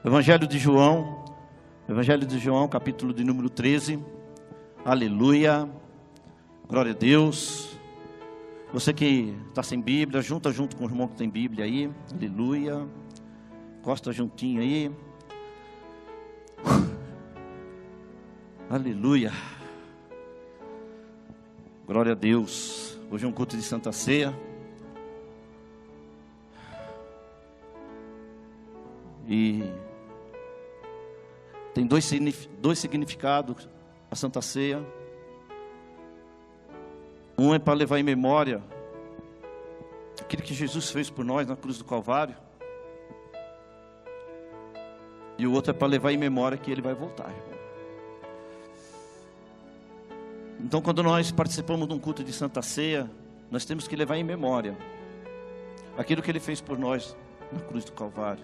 Evangelho de João, capítulo de número 13. Aleluia, glória a Deus. Você que está sem Bíblia, junto com o irmão que tem Bíblia aí. Aleluia, encosta juntinho aí. Aleluia, glória a Deus. Hoje é um culto de Santa Ceia. E tem dois significados a Santa Ceia. Um é para levar em memória aquilo que Jesus fez por nós na cruz do Calvário. E o outro é para levar em memória que Ele vai voltar, irmão. Então, quando nós participamos de um culto de Santa Ceia, nós temos que levar em memória aquilo que Ele fez por nós na cruz do Calvário.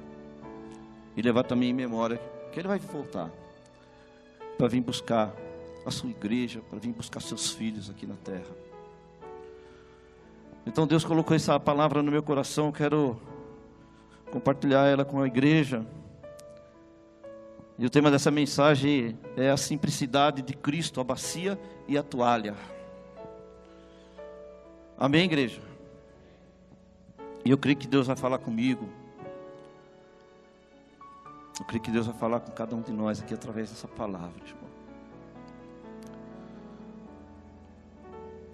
E levar também em memória que Ele vai voltar para vir buscar a sua igreja, para vir buscar seus filhos aqui na terra. Então Deus colocou essa palavra no meu coração. Eu quero compartilhar ela com a igreja. E o tema dessa mensagem é a simplicidade de Cristo, a bacia e a toalha. Amém, igreja? E eu creio que Deus vai falar comigo. Eu creio que Deus vai falar com cada um de nós aqui através dessa palavra, irmão.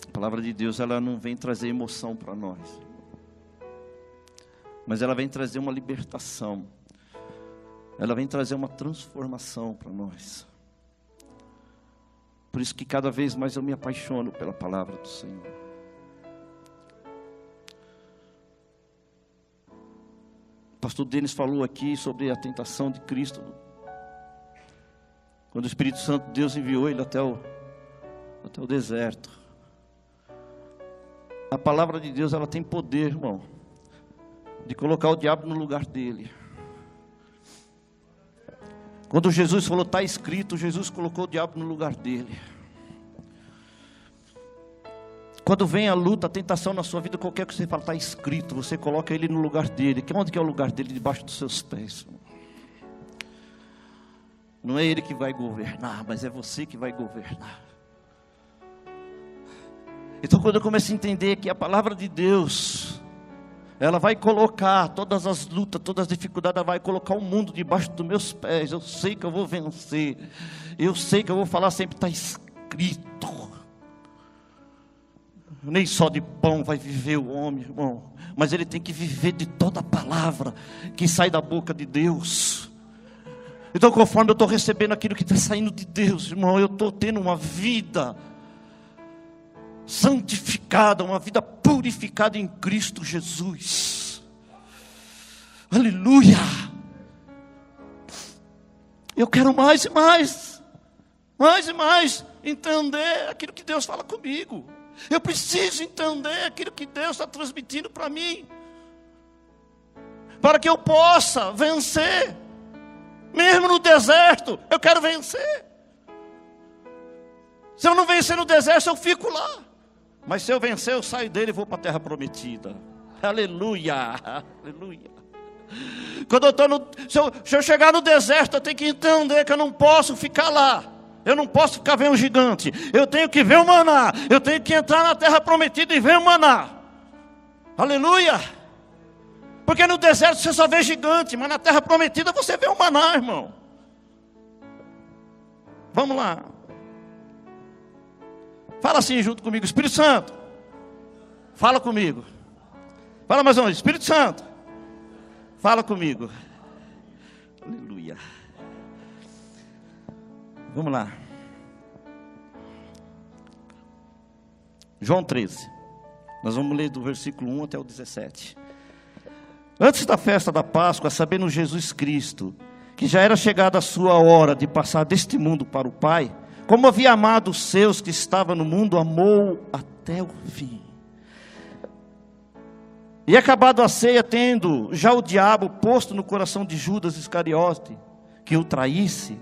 A palavra de Deus, ela não vem trazer emoção para nós, mas ela vem trazer uma libertação. Ela vem trazer uma transformação para nós. Por isso que cada vez mais eu me apaixono pela palavra do Senhor. O pastor Denis falou aqui sobre a tentação de Cristo. Quando o Espírito Santo, Deus enviou ele até o deserto. A palavra de Deus, ela tem poder, irmão, de colocar o diabo no lugar dele. Quando Jesus falou, está escrito, Jesus colocou o diabo no lugar dele. Quando vem a luta, a tentação na sua vida, qualquer que você fala, está escrito, você coloca ele no lugar dele. Onde que é o lugar dele? Debaixo dos seus pés. Não é ele que vai governar, mas é você que vai governar. Então, quando eu começo a entender que a palavra de Deus, ela vai colocar todas as lutas, todas as dificuldades, ela vai colocar o mundo debaixo dos meus pés. Eu sei que eu vou vencer. Eu sei que eu vou falar sempre, está escrito. Nem só de pão vai viver o homem, irmão, mas ele tem que viver de toda a palavra que sai da boca de Deus. Então, conforme eu estou recebendo aquilo que está saindo de Deus, irmão, eu estou tendo uma vida santificada, uma vida purificada em Cristo Jesus. Aleluia. Eu quero mais e mais entender aquilo que Deus fala comigo. Eu preciso entender aquilo que Deus está transmitindo para mim, para que eu possa vencer. Mesmo no deserto, eu quero vencer. Se eu não vencer no deserto, eu fico lá. Mas se eu vencer, eu saio dele e vou para a terra prometida. Aleluia, aleluia. Quando eu estou se eu chegar no deserto, eu tenho que entender que eu não posso ficar lá. Eu não posso ficar vendo um gigante. Eu tenho que ver o maná. Eu tenho que entrar na terra prometida e ver o maná. Aleluia. Porque no deserto você só vê gigante, mas na terra prometida você vê o maná, irmão. Vamos lá. Fala assim junto comigo, Espírito Santo, fala comigo. Fala mais uma vez, Espírito Santo, fala comigo. Aleluia. Vamos lá. João 13. Nós vamos ler do versículo 1 até o 17. Antes da festa da Páscoa, sabendo Jesus Cristo que já era chegada a sua hora de passar deste mundo para o Pai, como havia amado os seus que estavam no mundo, amou até o fim. E acabado a ceia, tendo já o diabo posto no coração de Judas Iscariote, que o traísse,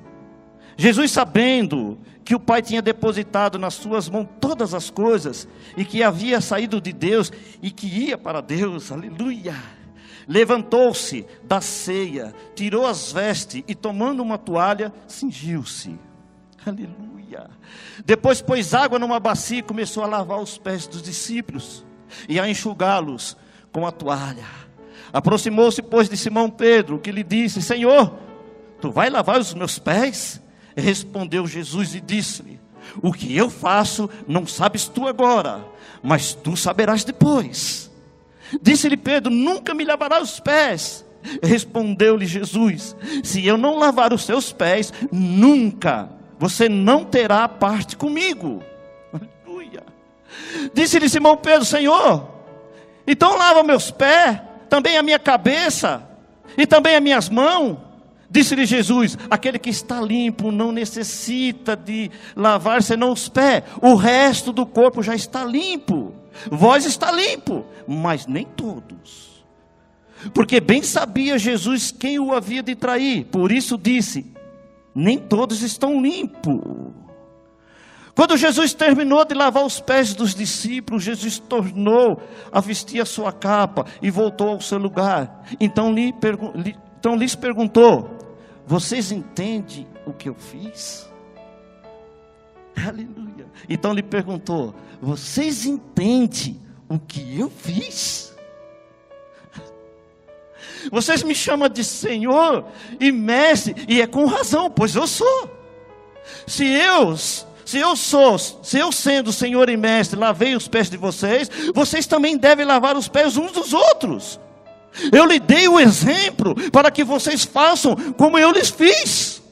Jesus, sabendo que o Pai tinha depositado nas suas mãos todas as coisas, e que havia saído de Deus, e que ia para Deus, aleluia, Levantou-se da ceia, tirou as vestes e tomando uma toalha, cingiu-se. Aleluia. Depois pôs água numa bacia e começou a lavar os pés dos discípulos e a enxugá-los com a toalha. Aproximou-se, pois, de Simão Pedro, que lhe disse: Senhor, tu vai lavar os meus pés? Respondeu Jesus e disse-lhe: o que eu faço não sabes tu agora, mas tu saberás depois. Disse-lhe Pedro: nunca me lavarás os pés. Respondeu-lhe Jesus: se eu não lavar os seus pés, nunca você não terá parte comigo. Aleluia. Disse-lhe Simão Pedro: Senhor, então lava meus pés, também a minha cabeça, e também as minhas mãos. Disse-lhe Jesus: aquele que está limpo não necessita de lavar senão os pés, o resto do corpo já está limpo. Vós está limpo, mas nem todos. Porque bem sabia Jesus quem o havia de trair, por isso disse: nem todos estão limpos. Quando Jesus terminou de lavar os pés dos discípulos, Jesus tornou a vestir a sua capa e voltou ao seu lugar. Então lhes perguntou: vocês entendem o que eu fiz? Aleluia. Então lhe perguntou: vocês entendem o que eu fiz? Vocês me chamam de Senhor e Mestre, e é com razão, pois eu sou. Se eu sendo Senhor e Mestre, lavei os pés de vocês, vocês também devem lavar os pés uns dos outros. Eu lhe dei o exemplo para que vocês façam como eu lhes fiz.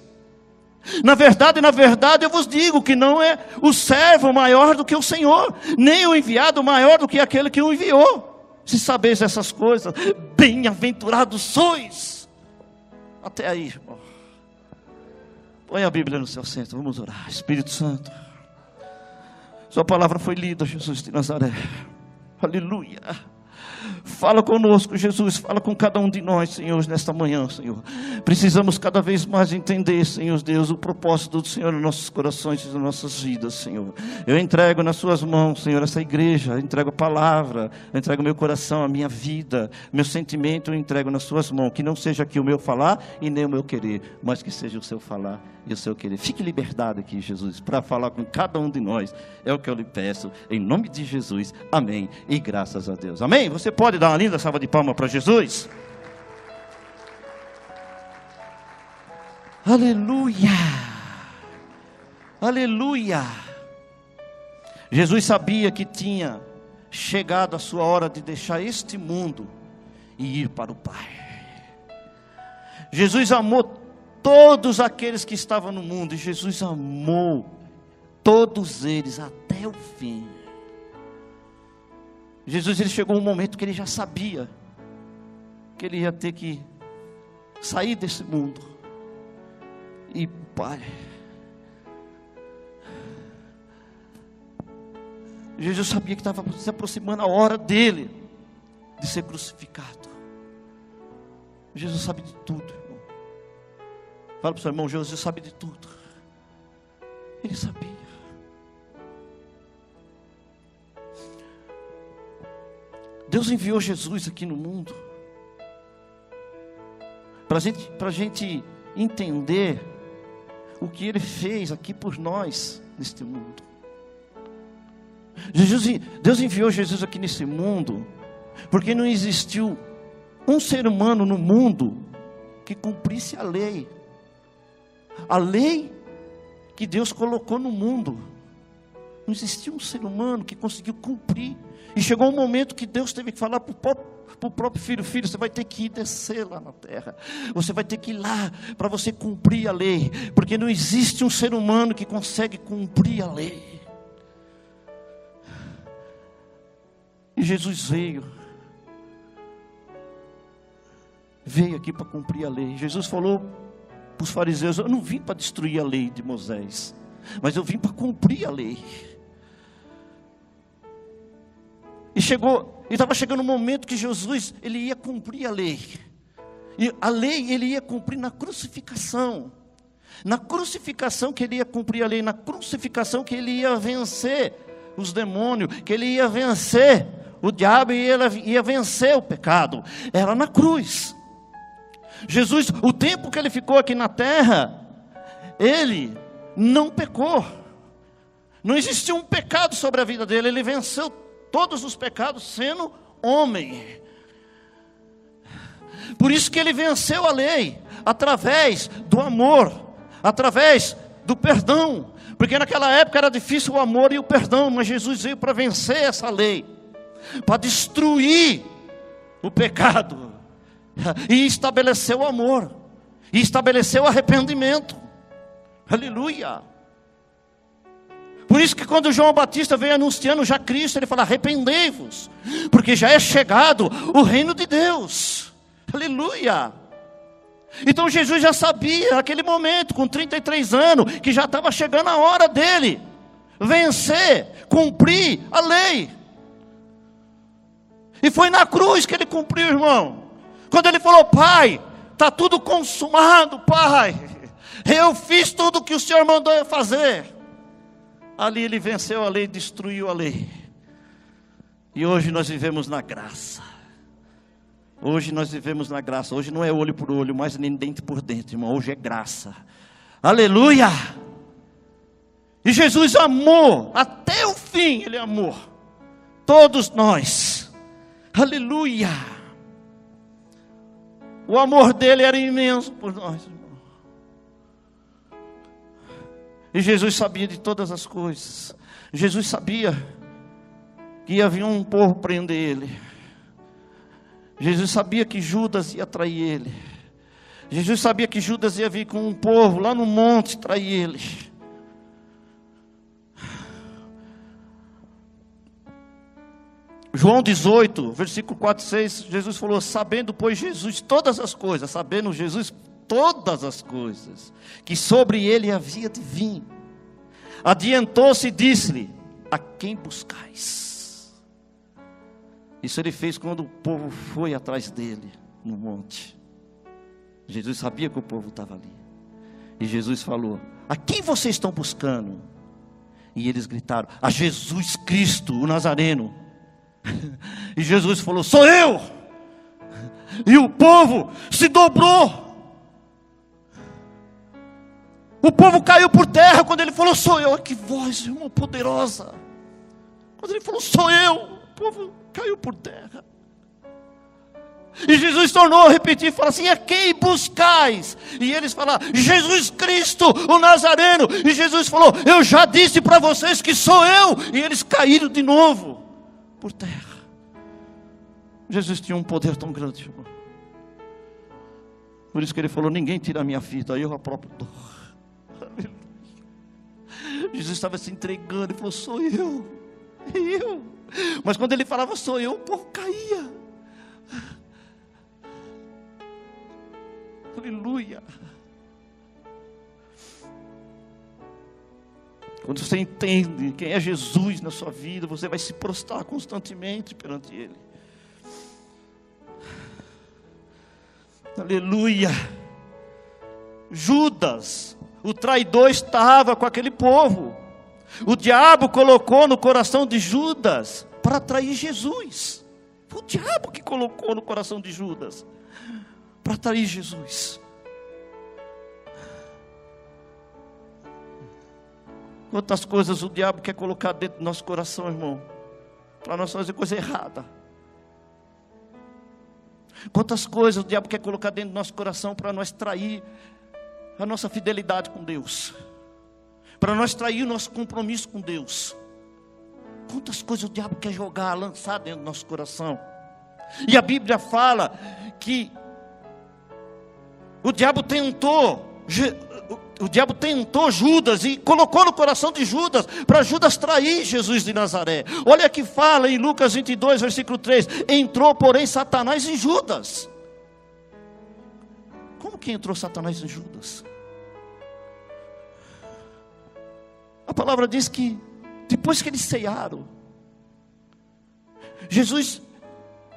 Na verdade, eu vos digo que não é o servo maior do que o Senhor, nem o enviado maior do que aquele que o enviou. Se sabeis essas coisas, bem-aventurados sois. Até aí, irmão. Põe a Bíblia no seu centro, vamos orar. Espírito Santo, sua palavra foi lida, Jesus de Nazaré. Aleluia. Fala conosco, Jesus, fala com cada um de nós, Senhor, nesta manhã, Senhor. Precisamos cada vez mais entender, Senhor Deus, o propósito do Senhor nos nossos corações e nas nossas vidas, Senhor. Eu entrego nas suas mãos, Senhor, essa igreja, eu entrego a palavra, eu entrego o meu coração, a minha vida, meu sentimento, eu entrego nas suas mãos. Que não seja aqui o meu falar e nem o meu querer, mas que seja o seu falar e o seu querer. Fique liberdade aqui, Jesus, para falar com cada um de nós. É o que eu lhe peço, em nome de Jesus. Amém. E graças a Deus. Amém. Você pode dar uma linda salva de palmas para Jesus? Aleluia. Aleluia. Jesus sabia que tinha chegado a sua hora de deixar este mundo e ir para o Pai. Jesus amou todos aqueles que estavam no mundo, e Jesus amou todos eles até o fim. Jesus, ele chegou um momento que ele já sabia que ele ia ter que sair desse mundo e Pai. Jesus sabia que estava se aproximando a hora dele de ser crucificado. Jesus sabe de tudo, irmão. Fala para o seu irmão: Jesus sabe de tudo. Ele sabia. Deus enviou Jesus aqui no mundo para a gente entender o que Ele fez aqui por nós neste mundo. Deus enviou Jesus aqui nesse mundo porque não existiu um ser humano no mundo que cumprisse a lei que Deus colocou no mundo. Não existia um ser humano que conseguiu cumprir. E chegou um momento que Deus teve que falar para o próprio filho: filho, você vai ter que ir descer lá na terra, você vai ter que ir lá para você cumprir a lei, porque não existe um ser humano que consegue cumprir a lei. E Jesus veio aqui para cumprir a lei. Jesus falou para os fariseus: eu não vim para destruir a lei de Moisés, mas eu vim para cumprir a lei. E estava chegando um momento que Jesus, ele ia cumprir a lei. E a lei ele ia cumprir na crucificação. Na crucificação que ele ia cumprir a lei, na crucificação que ele ia vencer os demônios, que ele ia vencer o diabo ia vencer o pecado, era na cruz. Jesus, o tempo que ele ficou aqui na terra, ele não pecou. Não existia um pecado sobre a vida dele, ele venceu todos os pecados sendo homem. Por isso que ele venceu a lei, através do amor, através do perdão. Porque naquela época era difícil o amor e o perdão, mas Jesus veio para vencer essa lei, para destruir o pecado, e estabeleceu o amor, e estabeleceu o arrependimento. Aleluia! Por isso que quando João Batista veio anunciando já Cristo, ele fala: arrependei-vos, porque já é chegado o reino de Deus. Aleluia! Então Jesus já sabia naquele momento, com 33 anos, que já estava chegando a hora dele vencer, cumprir a lei. E foi na cruz que ele cumpriu, irmão. Quando ele falou: Pai, está tudo consumado, Pai, eu fiz tudo o que o Senhor mandou eu fazer. Ali ele venceu a lei, destruiu a lei. E hoje nós vivemos na graça. Hoje nós vivemos na graça. Hoje não é olho por olho, mas nem dente por dente, irmão. Hoje é graça. Aleluia! E Jesus amou, até o fim ele amou todos nós. Aleluia! O amor dele era imenso por nós, irmão. E Jesus sabia de todas as coisas. Jesus sabia que ia vir um povo prender ele. Jesus sabia que Judas ia trair ele. Jesus sabia que Judas ia vir com um povo lá no monte trair ele. João 18, versículo 4 e 6, Jesus falou: sabendo, pois, Jesus todas as coisas, sabendo Jesus todas as coisas, que sobre ele havia de vir, adiantou-se e disse-lhe: a quem buscais? Isso ele fez quando o povo foi atrás dele no monte. Jesus sabia que o povo estava ali. E Jesus falou: a quem vocês estão buscando? E eles gritaram: a Jesus Cristo, o Nazareno. E Jesus falou: sou eu. E o povo se dobrou. O povo caiu por terra quando ele falou: sou eu. Que voz, irmão, poderosa. Quando ele falou: sou eu, o povo caiu por terra. E Jesus tornou a repetir, fala assim: a quem buscais? E eles falaram: Jesus Cristo, o Nazareno. E Jesus falou: eu já disse para vocês que sou eu. E eles caíram de novo por terra. Jesus tinha um poder tão grande, irmão. Por isso que ele falou: ninguém tira a minha vida, eu a próprio dou. Jesus estava se entregando e falou: sou eu. Mas quando ele falava sou eu, o povo caía. Aleluia. Quando você entende quem é Jesus na sua vida, você vai se prostrar constantemente perante Ele. Aleluia. Judas, o traidor, estava com aquele povo. O diabo colocou no coração de Judas para trair Jesus. Foi o diabo que colocou no coração de Judas para trair Jesus. Quantas coisas o diabo quer colocar dentro do nosso coração, irmão, para nós fazer coisa errada. Quantas coisas o diabo quer colocar dentro do nosso coração para nós trair a nossa fidelidade com Deus, para nós trair o nosso compromisso com Deus. Quantas coisas o diabo quer jogar, lançar dentro do nosso coração. E a Bíblia fala que o diabo tentou Judas e colocou no coração de Judas, para Judas trair Jesus de Nazaré. Olha que fala em Lucas 22, versículo 3: entrou, porém, Satanás em Judas. Como que entrou Satanás em Judas? A palavra diz que depois que eles cearam, Jesus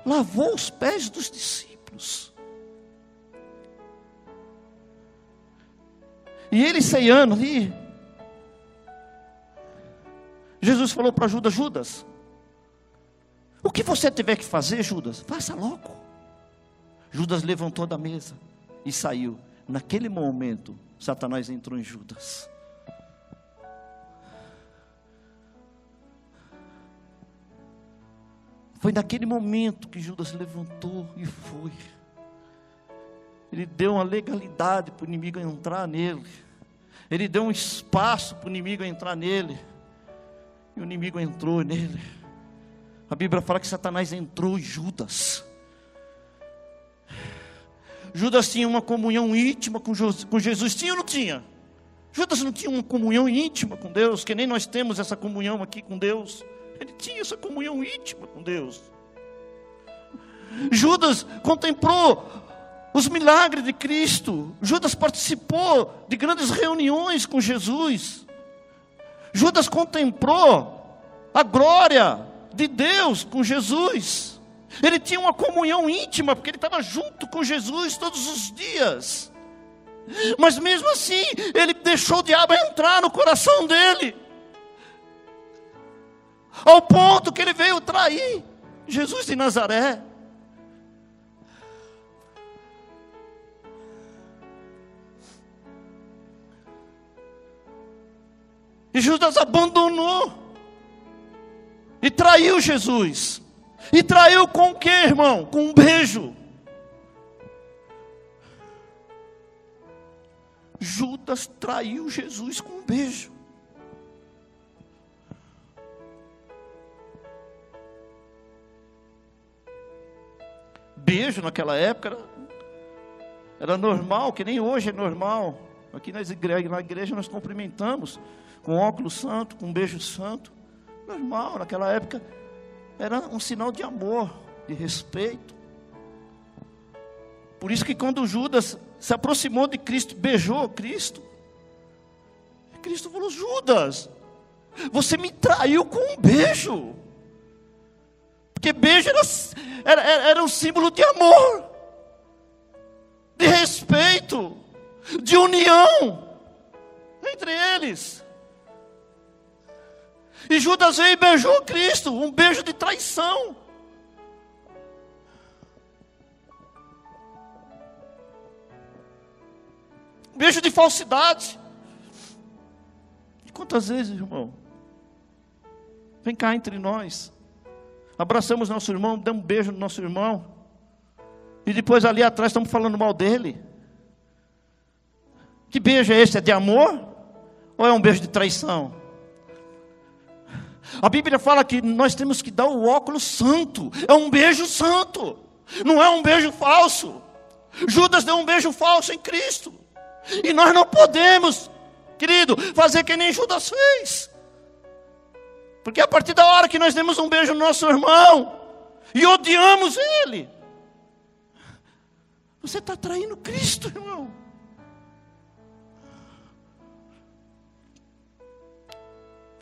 lavou os pés dos discípulos. E ele ceando ali, Jesus falou para Judas: Judas, o que você tiver que fazer, Judas, faça logo. Judas levantou da mesa e saiu. Naquele momento, Satanás entrou em Judas. Foi naquele momento que Judas levantou e foi. Ele deu uma legalidade para o inimigo entrar nele. Ele deu um espaço para o inimigo entrar nele. E o inimigo entrou nele. A Bíblia fala que Satanás entrou em Judas. Judas tinha uma comunhão íntima com Jesus. Tinha ou não tinha? Judas não tinha uma comunhão íntima com Deus, que nem nós temos essa comunhão aqui com Deus. Ele tinha essa comunhão íntima com Deus. Judas contemplou os milagres de Cristo. Judas participou de grandes reuniões com Jesus. Judas contemplou a glória de Deus com Jesus. Ele tinha uma comunhão íntima, porque ele estava junto com Jesus todos os dias. Mas mesmo assim, ele deixou o diabo entrar no coração dele, ao ponto que ele veio trair Jesus de Nazaré. E Judas abandonou e traiu Jesus. E traiu com o que, irmão? Com um beijo. Judas traiu Jesus com um beijo. Beijo naquela época era normal, que nem hoje é normal. Aqui na igreja nós cumprimentamos com óculos santo, com um beijo santo. Normal, naquela época era um sinal de amor, de respeito. Por isso que quando Judas se aproximou de Cristo, beijou Cristo, Cristo falou: Judas, você me traiu com um beijo. Porque beijo era um símbolo de amor, de respeito, de união entre eles. E Judas veio e beijou Cristo, um beijo de traição. Um beijo de falsidade. E quantas vezes, irmão, vem cá entre nós, abraçamos nosso irmão, damos um beijo no nosso irmão, e depois ali atrás estamos falando mal dele. Que beijo é esse? É de amor? Ou é um beijo de traição? A Bíblia fala que nós temos que dar o óculos santo. É um beijo santo, não é um beijo falso. Judas deu um beijo falso em Cristo. E nós não podemos, querido, fazer que nem Judas fez. Porque a partir da hora que nós demos um beijo no nosso irmão e odiamos ele, você está traindo Cristo, irmão.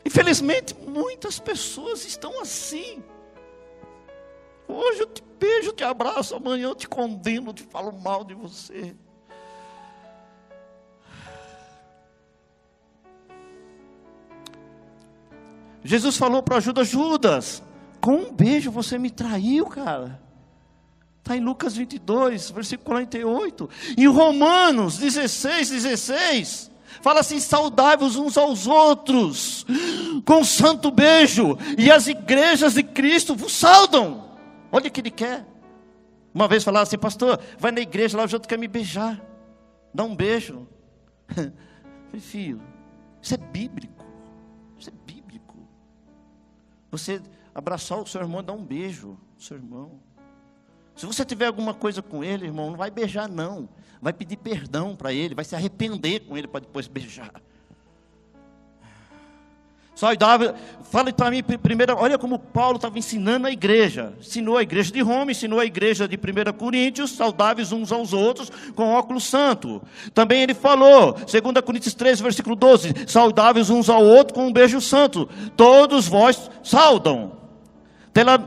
Infelizmente, muitas pessoas estão assim. Hoje eu te beijo, te abraço, amanhã eu te condeno, te falo mal de você. Jesus falou para Judas: Judas, com um beijo você me traiu, cara. Está em Lucas 22, versículo 48. Em Romanos 16, fala assim: saudai-vos uns aos outros com um santo beijo, e as igrejas de Cristo vos saudam. Olha o que ele quer. Uma vez falaram assim: pastor, vai na igreja lá, o outro quer me beijar, dá um beijo. Falei: filho, isso é bíblico. Isso é bíblico. Você abraçar o seu irmão, dar um beijo ao seu irmão. Se você tiver alguma coisa com ele, irmão, não vai beijar não, vai pedir perdão para ele, vai se arrepender com ele para depois beijar. Fala para mim primeiro, olha como Paulo estava ensinando a igreja. Ensinou a igreja de Roma, ensinou a igreja de 1 Coríntios, saudáveis uns aos outros, com óculos santo. Também ele falou, 2 Coríntios 13, versículo 12, saudáveis uns ao outro com um beijo santo. Todos vós saudam.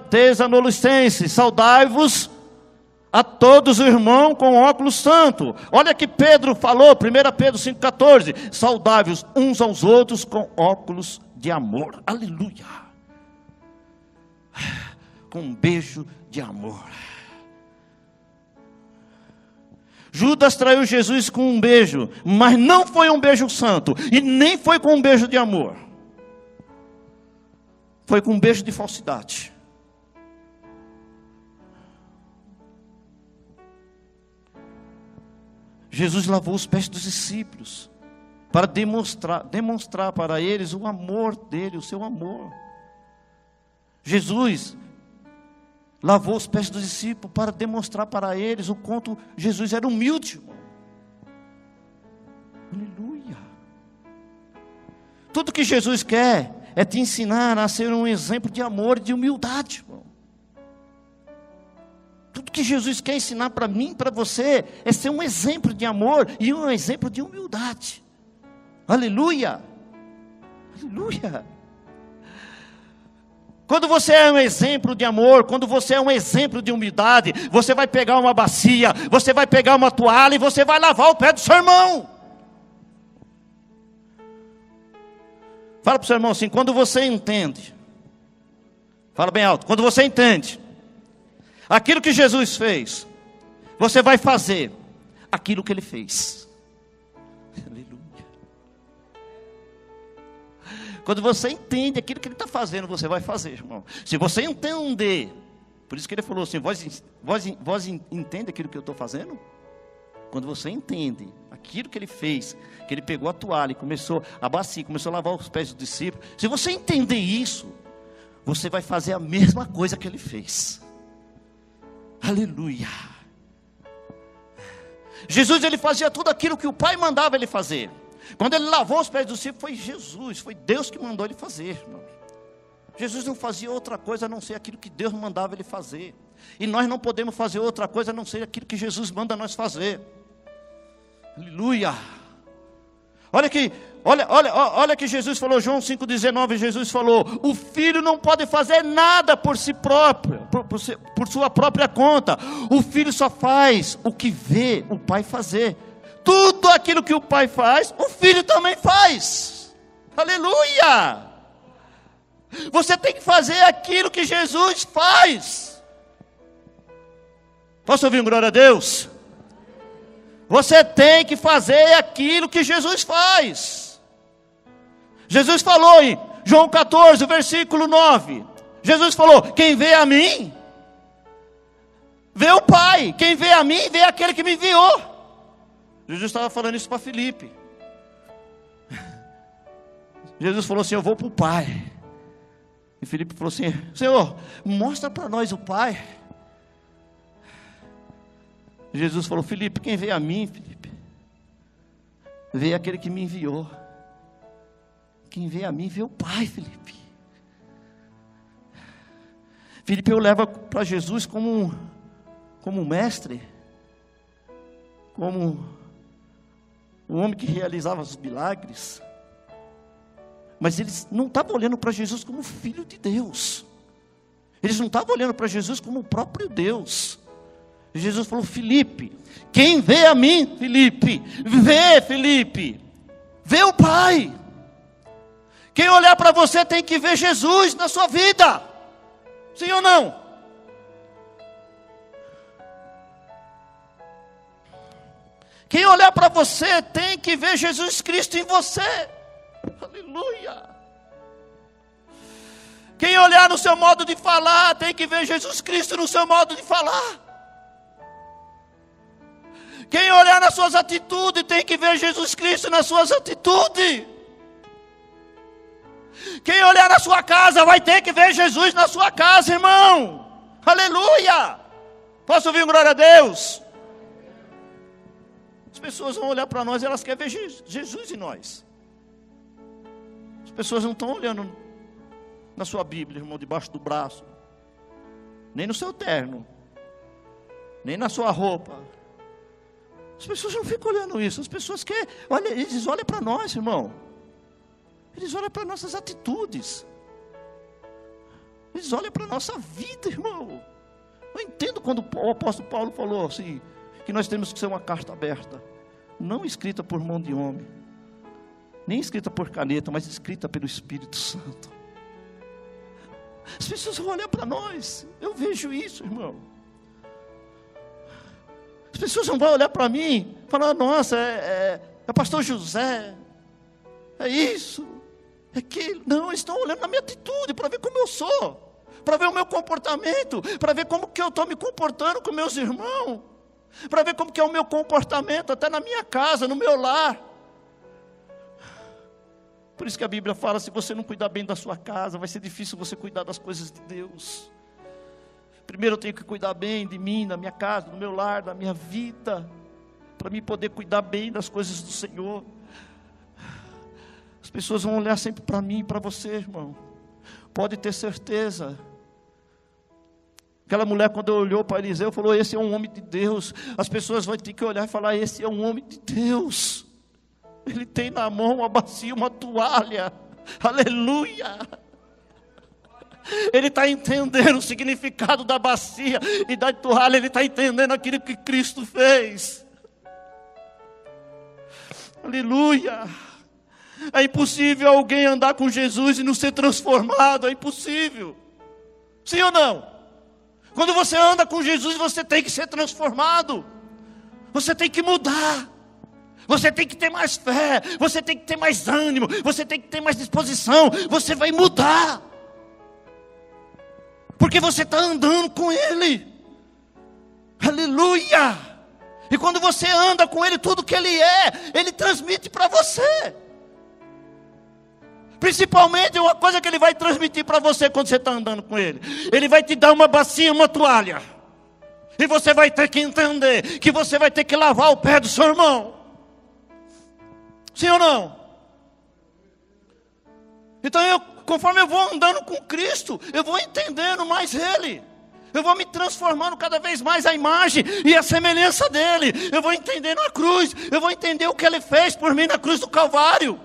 Tessalonicenses, saudai-vos a todos os irmãos com óculos santo. Olha que Pedro falou, 1 Pedro 5,14, saudai-vos uns aos outros com óculos de amor. Aleluia. com um beijo de amor. Judas traiu Jesus com um beijo, mas não foi um beijo santo, e nem foi com um beijo de amor. Foi com um beijo de falsidade. Jesus lavou os pés dos discípulos, para demonstrar para eles o amor dele, o seu amor. Jesus lavou os pés dos discípulos para demonstrar para eles o quanto Jesus era humilde, irmão. Aleluia. Tudo que Jesus quer é te ensinar a ser um exemplo de amor e de humildade, irmão. Tudo que Jesus quer ensinar para mim, para você, é ser um exemplo de amor e um exemplo de humildade. Aleluia. Aleluia. Quando você é um exemplo de amor, quando você é um exemplo de humildade, você vai pegar uma bacia, você vai pegar uma toalha e você vai lavar o pé do seu irmão. Fala para o seu irmão assim, quando você entende, fala bem alto, quando você entende aquilo que Jesus fez, você vai fazer aquilo que ele fez. Aleluia. Quando você entende aquilo que ele está fazendo, você vai fazer, irmão. Se você entender, por isso que ele falou assim, vós entende aquilo que eu estou fazendo? Quando você entende aquilo que ele fez, que ele pegou a toalha e começou a bacia, começou a lavar os pés dos discípulos, se você entender isso, você vai fazer a mesma coisa que ele fez. Aleluia. Jesus, ele fazia tudo aquilo que o Pai mandava ele fazer. Quando ele lavou os pés dos discípulos, foi Jesus, foi Deus que mandou ele fazer, irmão. Jesus não fazia outra coisa a não ser aquilo que Deus mandava ele fazer. E nós não podemos fazer outra coisa a não ser aquilo que Jesus manda nós fazer. Aleluia. Olha que Jesus falou, João 5,19, Jesus falou, o filho não pode fazer nada por si próprio, por sua própria conta. O filho só faz o que vê o pai fazer. Tudo aquilo que o pai faz, o filho também faz. Aleluia. Você tem que fazer aquilo que Jesus faz. Posso ouvir um glória a Deus? Você tem que fazer aquilo que Jesus faz. Jesus falou em João 14, versículo 9. Jesus falou, quem vê a mim, vê o Pai. Quem vê a mim, vê aquele que me enviou. Jesus estava falando isso para Filipe. Jesus falou assim, eu vou para o Pai. E Filipe falou assim, Senhor, mostra para nós o Pai. Jesus falou, Filipe, quem vê a mim, Filipe, vê aquele que me enviou. Quem vê a mim, vê o Pai, Filipe. Filipe eu levo para Jesus como um mestre, como um homem que realizava os milagres. Mas eles não estavam olhando para Jesus como filho de Deus. Eles não estavam olhando para Jesus como o próprio Deus. Jesus falou, Filipe, quem vê a mim, Filipe, vê o Pai. Quem olhar para você tem que ver Jesus na sua vida. Sim ou não? Quem olhar para você tem que ver Jesus Cristo em você. Aleluia. Quem olhar no seu modo de falar tem que ver Jesus Cristo no seu modo de falar. Quem olhar nas suas atitudes tem que ver Jesus Cristo nas suas atitudes. Quem olhar na sua casa vai ter que ver Jesus na sua casa, irmão. Aleluia. Posso ouvir um glória a Deus? As pessoas vão olhar para nós e elas querem ver Jesus em nós. As pessoas não estão olhando na sua Bíblia, irmão, debaixo do braço, nem no seu terno, nem na sua roupa. As pessoas não ficam olhando isso. As pessoas querem, eles olham para nós, irmão. Eles olham para nossas atitudes. Eles olham para a nossa vida, irmão. Eu entendo quando o apóstolo Paulo falou assim, que nós temos que ser uma carta aberta, não escrita por mão de homem, nem escrita por caneta, mas escrita pelo Espírito Santo. As pessoas vão olhar para nós. Eu vejo isso, irmão. As pessoas não vão olhar para mim e falar: nossa, é pastor José, é isso, é aquilo. Não, eles estão olhando na minha atitude, para ver como eu sou, para ver o meu comportamento, para ver como que eu estou me comportando com meus irmãos, para ver como que é o meu comportamento até na minha casa, no meu lar. Por isso que a Bíblia fala: se você não cuidar bem da sua casa, vai ser difícil você cuidar das coisas de Deus. Primeiro eu tenho que cuidar bem de mim, da minha casa, do meu lar, da minha vida, para mim poder cuidar bem das coisas do Senhor. As pessoas vão olhar sempre para mim e para você, irmão. Pode ter certeza. Aquela mulher, quando olhou para Eliseu, falou: esse é um homem de Deus. As pessoas vão ter que olhar e falar: esse é um homem de Deus. Ele tem na mão uma bacia, uma toalha. Aleluia. Ele está entendendo o significado da bacia e da toalha. Ele está entendendo aquilo que Cristo fez. Aleluia. É impossível alguém andar com Jesus e não ser transformado. É impossível. Sim ou não? Quando você anda com Jesus, você tem que ser transformado. Você tem que mudar. Você tem que ter mais fé. Você tem que ter mais ânimo. Você tem que ter mais disposição. Você vai mudar. Porque você está andando com Ele. Aleluia. E quando você anda com Ele, tudo que Ele é, Ele transmite para você. Principalmente uma coisa que Ele vai transmitir para você quando você está andando com Ele. Ele vai te dar uma bacia, uma toalha. E você vai ter que entender que você vai ter que lavar o pé do seu irmão. Sim ou não? Então conforme eu vou andando com Cristo, eu vou entendendo mais Ele. Eu vou me transformando cada vez mais a imagem e a semelhança dEle. Eu vou entendendo a cruz. Eu vou entender o que Ele fez por mim na cruz do Calvário.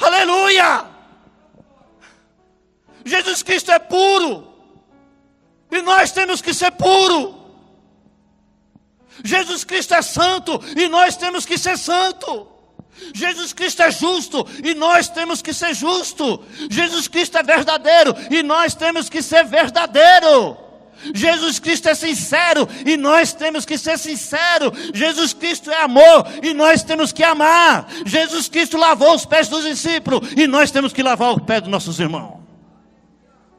Aleluia! Jesus Cristo é puro. E nós temos que ser puro. Jesus Cristo é santo. E nós temos que ser santo. Jesus Cristo é justo e nós temos que ser justo. Jesus Cristo é verdadeiro e nós temos que ser verdadeiro. Jesus Cristo é sincero e nós temos que ser sincero. Jesus Cristo é amor e nós temos que amar. Jesus Cristo lavou os pés dos discípulos e nós temos que lavar o pé dos nossos irmãos.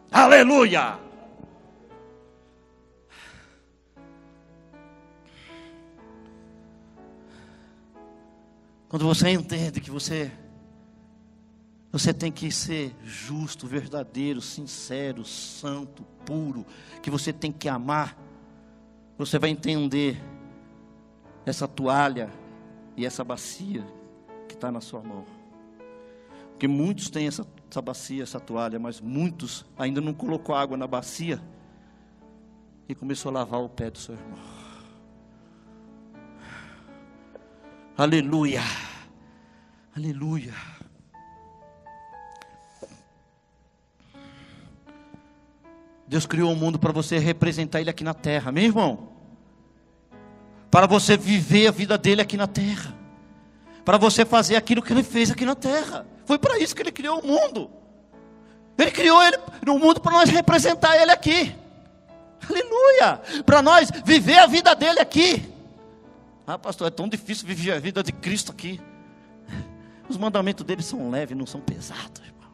Aleluia! Quando você entende que você tem que ser justo, verdadeiro, sincero, santo, puro, que você tem que amar, você vai entender essa toalha e essa bacia que está na sua mão. Porque muitos têm essa bacia, essa toalha, mas muitos ainda não colocou água na bacia e começou a lavar o pé do seu irmão. Aleluia, aleluia. Deus criou o mundo para você representar Ele aqui na terra, amém, irmão? Para você viver a vida dele aqui na terra, para você fazer aquilo que Ele fez aqui na terra. Foi para isso que Ele criou o mundo. Ele criou ele no mundo para nós representar Ele aqui. Aleluia, para nós viver a vida dele aqui. Ah, pastor, é tão difícil viver a vida de Cristo aqui. Os mandamentos dele são leves, não são pesados, irmão.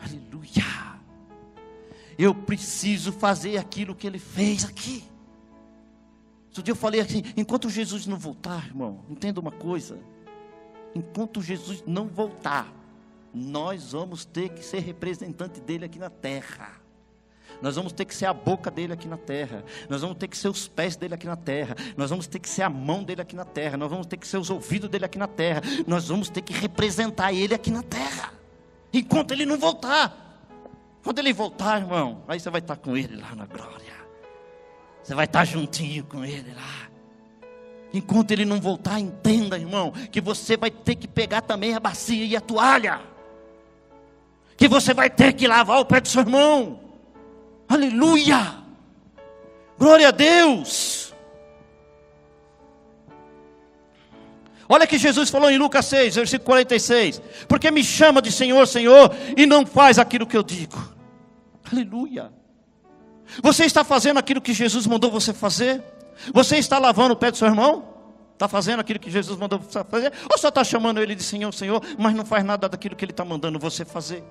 Aleluia. Eu preciso fazer aquilo que Ele fez aqui. Outro dia eu falei assim: enquanto Jesus não voltar, irmão, entenda uma coisa. Enquanto Jesus não voltar, nós vamos ter que ser representante dele aqui na terra. Nós vamos ter que ser a boca dele aqui na terra. Nós vamos ter que ser os pés dele aqui na terra. Nós vamos ter que ser a mão dele aqui na terra. Nós vamos ter que ser os ouvidos dele aqui na terra. Nós vamos ter que representar ele aqui na terra, enquanto ele não voltar. Quando ele voltar, irmão, aí você vai estar com ele lá na glória. Você vai estar juntinho com ele lá. Enquanto ele não voltar, entenda, irmão, que você vai ter que pegar também a bacia e a toalha. Que você vai ter que lavar o pé do seu irmão. Aleluia, glória a Deus. Olha que Jesus falou em Lucas 6, versículo 46. Porque me chama de Senhor, Senhor, e não faz aquilo que eu digo. Aleluia. Você está fazendo aquilo que Jesus mandou você fazer? Você está lavando o pé do seu irmão? Está fazendo aquilo que Jesus mandou você fazer? Ou só está chamando ele de Senhor, Senhor, mas não faz nada daquilo que ele está mandando você fazer?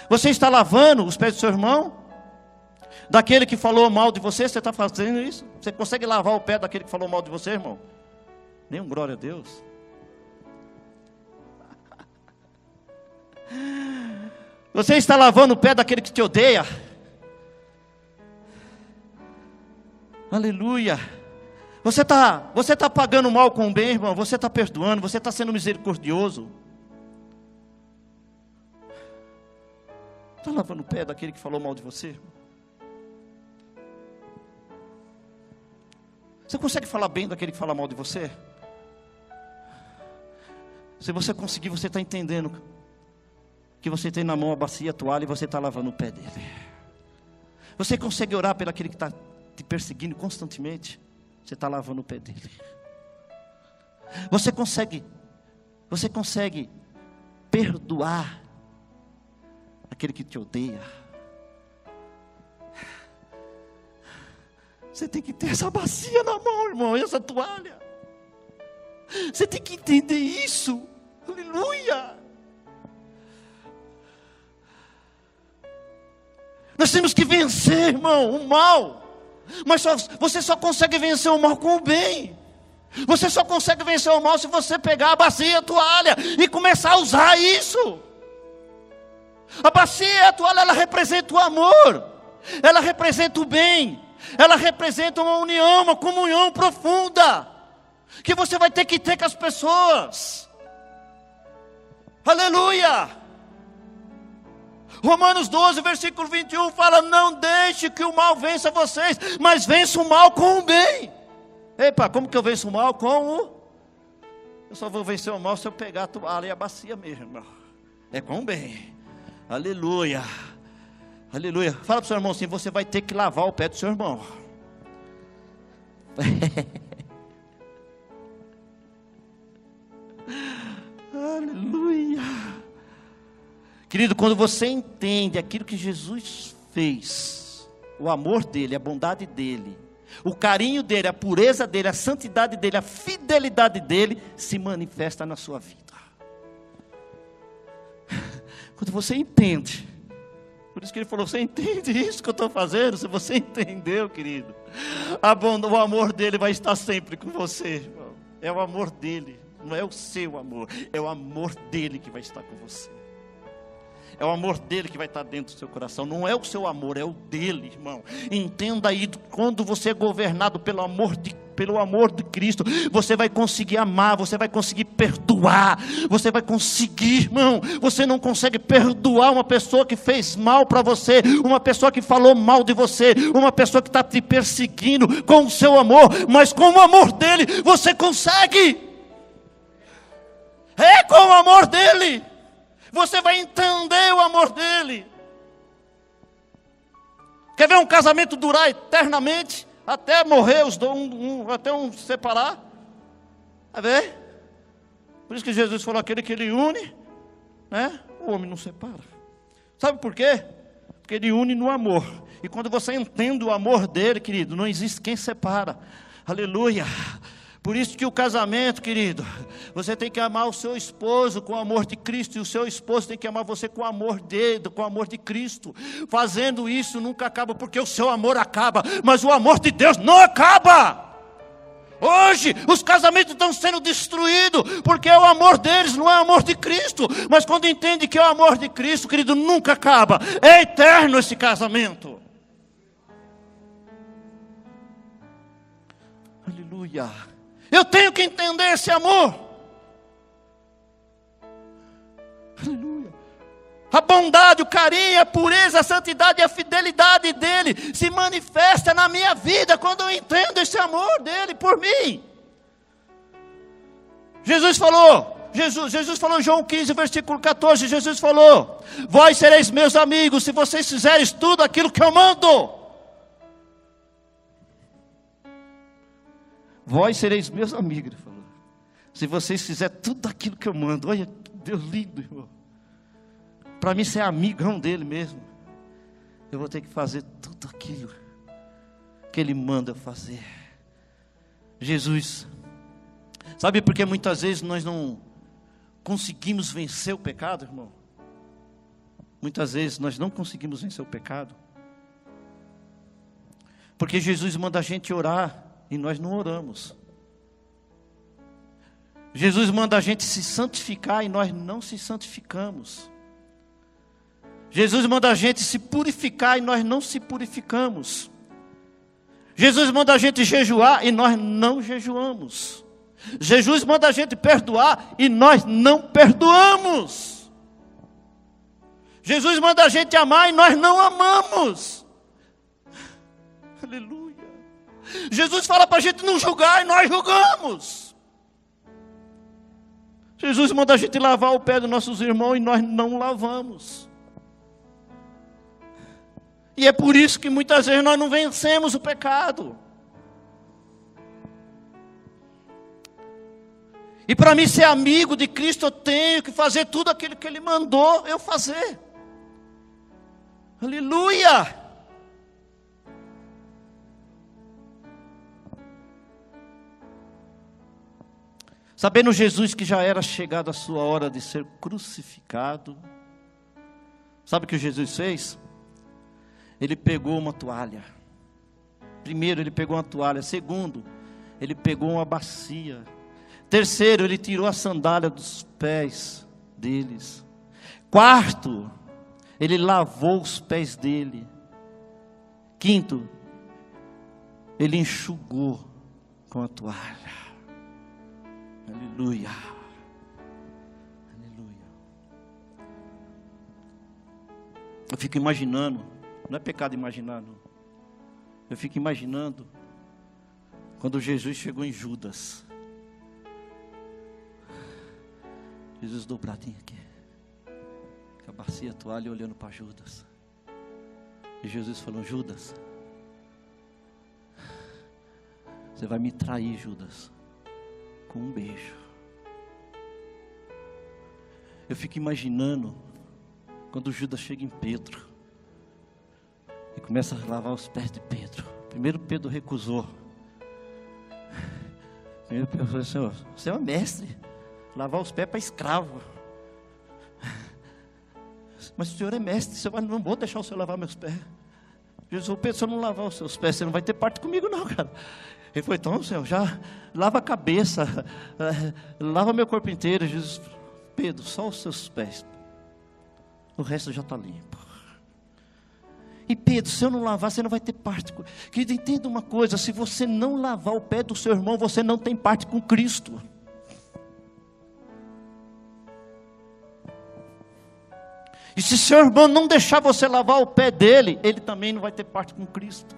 Você está lavando os pés do seu irmão? Daquele que falou mal de você, você está fazendo isso? Você consegue lavar o pé daquele que falou mal de você, irmão? Nenhum glória a Deus. Você está lavando o pé daquele que te odeia? Aleluia. Você está pagando mal com o bem, irmão? Você está perdoando, você está sendo misericordioso? Está lavando o pé daquele que falou mal de você? Você consegue falar bem daquele que fala mal de você? Se você conseguir, você está entendendo que você tem na mão a bacia, a toalha, e você está lavando o pé dele. Você consegue orar por aquele que está te perseguindo constantemente? Você está lavando o pé dele. Você consegue perdoar aquele que te odeia? Você tem que ter essa bacia na mão, irmão, essa toalha. Você tem que entender isso. Aleluia. Nós temos que vencer, irmão, o mal. Mas você só consegue vencer o mal com o bem. Você só consegue vencer o mal se você pegar a bacia, a toalha e começar a usar isso. A bacia, a toalha, ela representa o amor. Ela representa o bem. Ela representa uma união, uma comunhão profunda que você vai ter que ter com as pessoas. Aleluia. Romanos 12, versículo 21 fala: não deixe que o mal vença vocês, mas vença o mal com o bem. Epa, como que eu venço o mal? Eu só vou vencer o mal se eu pegar a toalha e a bacia mesmo, irmão. É com o bem. Aleluia. Aleluia. Fala para o seu irmão assim: você vai ter que lavar o pé do seu irmão. Aleluia. Querido, quando você entende aquilo que Jesus fez, o amor dele, a bondade dele, o carinho dele, a pureza dele, a santidade dele, a fidelidade dele, se manifesta na sua vida. Quando você entende, por isso que ele falou: você entende isso que eu estou fazendo? Se você entendeu, querido, o amor dele vai estar sempre com você, irmão. É o amor dele, não é o seu amor, é o amor dele que vai estar com você. É o amor dele que vai estar dentro do seu coração. Não é o seu amor, é o dele, irmão. Entenda aí, quando você é governado pelo amor de Cristo, você vai conseguir amar, você vai conseguir perdoar, você vai conseguir, irmão. Você não consegue perdoar uma pessoa que fez mal para você, uma pessoa que falou mal de você, uma pessoa que está te perseguindo com o seu amor, mas com o amor dele, você consegue. É com o amor dele. Você vai entender o amor dele. Quer ver um casamento durar eternamente? Até morrer, até um se separar? Vai ver? Por isso que Jesus falou: aquele que ele une, né? O homem não separa. Sabe por quê? Porque ele une no amor. E quando você entende o amor dele, querido, não existe quem separa. Aleluia. Por isso que o casamento, querido, você tem que amar o seu esposo com o amor de Cristo, e o seu esposo tem que amar você com o amor dele, com o amor de Cristo. Fazendo isso nunca acaba, porque o seu amor acaba, mas o amor de Deus não acaba. Hoje os casamentos estão sendo destruídos porque o amor deles não é o amor de Cristo. Mas quando entende que é o amor de Cristo, querido, nunca acaba. É eterno esse casamento. Aleluia. Eu tenho que entender esse amor. Aleluia. A bondade, o carinho, a pureza, a santidade e a fidelidade dele se manifesta na minha vida quando eu entendo esse amor dele por mim. Jesus falou em João 15, versículo 14, Jesus falou: vós sereis meus amigos se vocês fizerem tudo aquilo que eu mando. Vós sereis meus amigos, ele falou, Se vocês fizerem tudo aquilo que eu mando, olha que Deus lindo, irmão. Para mim ser amigão dele mesmo, eu vou ter que fazer tudo aquilo que ele manda eu fazer. Jesus, sabe por que muitas vezes nós não conseguimos vencer o pecado, irmão? Muitas vezes nós não conseguimos vencer o pecado, porque Jesus manda a gente orar e nós não oramos. Jesus manda a gente se santificar e nós não se santificamos. Jesus manda a gente se purificar e nós não se purificamos. Jesus manda a gente jejuar e nós não jejuamos. Jesus manda a gente perdoar e nós não perdoamos. Jesus manda a gente amar e nós não amamos. Aleluia. Jesus fala para a gente não julgar e nós julgamos. Jesus manda a gente lavar o pé dos nossos irmãos e nós não lavamos. E é por isso que muitas vezes nós não vencemos o pecado. E para mim ser amigo de Cristo, eu tenho que fazer tudo aquilo que Ele mandou eu fazer. Aleluia! Sabendo Jesus que já era chegada a sua hora de ser crucificado, sabe o que Jesus fez? Ele pegou uma toalha. Primeiro, ele pegou uma toalha. Segundo, ele pegou uma bacia. Terceiro, ele tirou a sandália dos pés deles. Quarto, ele lavou os pés dele. Quinto, ele enxugou com a toalha. Aleluia. Aleluia. Eu fico imaginando, não é pecado imaginar, não. Eu fico imaginando quando Jesus chegou em Judas. Jesus dobradinho aqui, com a bacia, a toalha, olhando para Judas. E Jesus falou: Judas, você vai me trair, Judas, com um beijo. Eu fico imaginando quando Judas chega em Pedro e começa a lavar os pés de Pedro. Primeiro Pedro recusou. Primeiro Pedro falou: Senhor, você é um mestre, lavar os pés para escravo. Mas o Senhor é mestre, você vai, não vou deixar o Senhor lavar meus pés. Jesus falou: Pedro, se eu não lavar os seus pés, você não vai ter parte comigo não, cara. Ele falou: então, Senhor, já lava a cabeça, lava meu corpo inteiro. Jesus: Pedro, só os seus pés, o resto já está limpo. E Pedro, se eu não lavar, você não vai ter parte. Querido, entenda uma coisa: se você não lavar o pé do seu irmão, você não tem parte com Cristo. E se seu irmão não deixar você lavar o pé dele, ele também não vai ter parte com Cristo.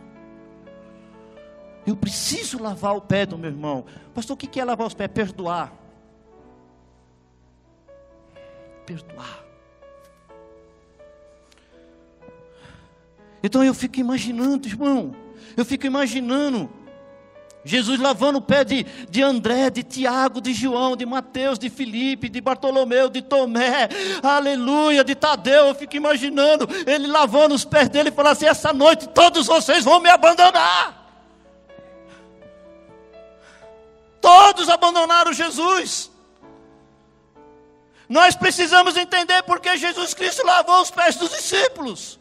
Eu preciso lavar o pé do meu irmão. Pastor, o que é lavar os pés? Perdoar. Perdoar. Então eu fico imaginando, irmão, eu fico imaginando Jesus lavando o pé de André, de Tiago, de João, de Mateus, de Filipe, de Bartolomeu, de Tomé, aleluia, de Tadeu. Eu fico imaginando ele lavando os pés dele e falando assim: essa noite todos vocês vão me abandonar. Todos abandonaram Jesus. Nós precisamos entender porque Jesus Cristo lavou os pés dos discípulos.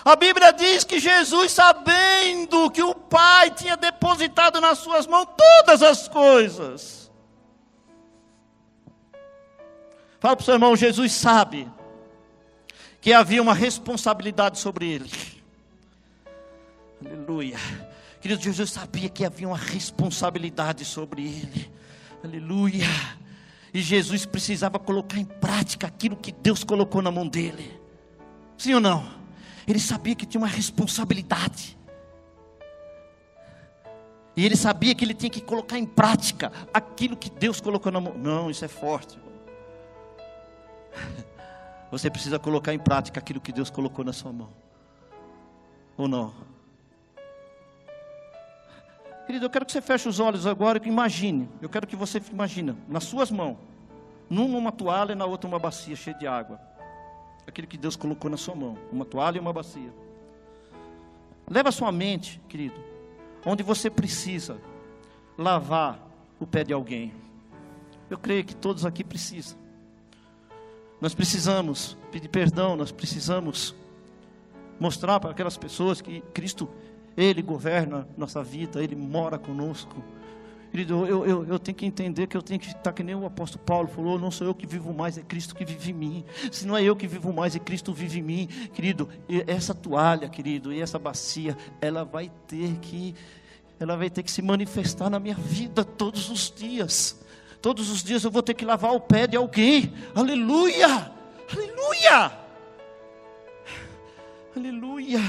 A Bíblia diz que Jesus, sabendo que o Pai tinha depositado nas suas mãos todas as coisas. Fala para o seu irmão: Jesus sabe que havia uma responsabilidade sobre ele. Aleluia. Querido, Jesus sabia que havia uma responsabilidade sobre ele. Aleluia. E Jesus precisava colocar em prática aquilo que Deus colocou na mão dele. Sim ou não? Ele sabia que tinha uma responsabilidade. E ele sabia que ele tinha que colocar em prática aquilo que Deus colocou na mão. Não, isso é forte, irmão. Você precisa colocar em prática aquilo que Deus colocou na sua mão. Ou não? Querido, eu quero que você feche os olhos agora e imagine. Eu quero que você imagine, nas suas mãos, numa uma toalha e na outra uma bacia cheia de água. Aquilo que Deus colocou na sua mão, uma toalha e uma bacia. Leva a sua mente, querido, onde você precisa lavar o pé de alguém. Eu creio que todos aqui precisam. Nós precisamos pedir perdão, nós precisamos mostrar para aquelas pessoas que Cristo, Ele governa nossa vida, Ele mora conosco. Querido, eu tenho que entender que eu tenho que estar que nem o apóstolo Paulo falou, não sou eu que vivo mais, é Cristo que vive em mim. Se não é eu que vivo mais, é Cristo que vive em mim. Querido, essa toalha, querido, e essa bacia, ela vai ter que se manifestar na minha vida todos os dias. Todos os dias eu vou ter que lavar o pé de alguém. Aleluia! Aleluia! Aleluia!